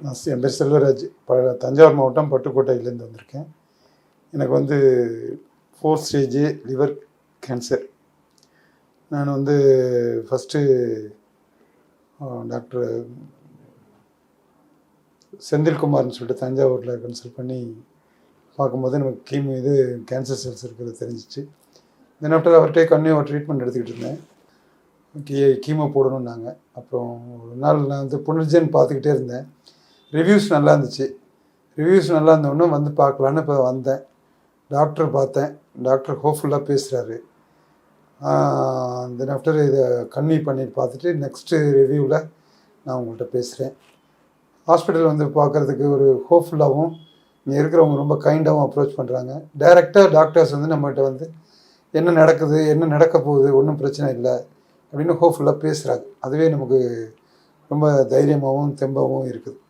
என் பேர் செல்வராஜ். தஞ்சாவூர் மாவட்டம் பட்டுக்கோட்டையிலேருந்து வந்திருக்கேன். எனக்கு 4th ஸ்டேஜ் லிவர் கேன்சர். நான் ஃபஸ்ட்டு டாக்டர் செந்தில்குமார்னு சொல்லிட்டு தஞ்சாவூரில் கன்சல்ட் பண்ணி பார்க்கும்போது நமக்கு கேன்சர் செல்ஸ் இருக்கிறது தெரிஞ்சிச்சு. தென் ஆஃப்டர் அவர்கிட்டே கன்னியூ ட்ரீட்மெண்ட் எடுத்துக்கிட்டு இருந்தேன். கீமோ போடணுன்னாங்க. அப்புறம் ஒரு நாள் நான் புனர்ஜென் பார்த்துக்கிட்டே இருந்தேன். ரிவ்யூஸ் நல்லா இருந்துச்சு. ரிவ்யூஸ் நல்லா இருந்தோடனே பார்க்கலான்னு இப்போ வந்தேன். டாக்டர் பார்த்தேன். டாக்டர் ஹோப்ஃபுல்லாக பேசுகிறாரு. தென் ஆஃப்டர் இதை கன்வியூ பண்ணி பார்த்துட்டு நெக்ஸ்ட்டு ரிவ்யூவில் நான் உங்கள்கிட்ட பேசுகிறேன். ஹாஸ்பிட்டல் பார்க்குறதுக்கு ஒரு ஹோப்ஃபுல்லாகவும் இங்கே இருக்கிறவங்க ரொம்ப கைண்டாகவும் அப்ரோச் பண்ணுறாங்க. டைரெக்டாக டாக்டர்ஸ் நம்மகிட்ட என்ன நடக்குது, என்ன நடக்க போகுது, ஒன்றும் பிரச்சனை இல்லை அப்படின்னு ஹோப்ஃபுல்லாக பேசுகிறாங்க. அதுவே நமக்கு ரொம்ப தைரியமாகவும் தெம்பாகவும் இருக்குது.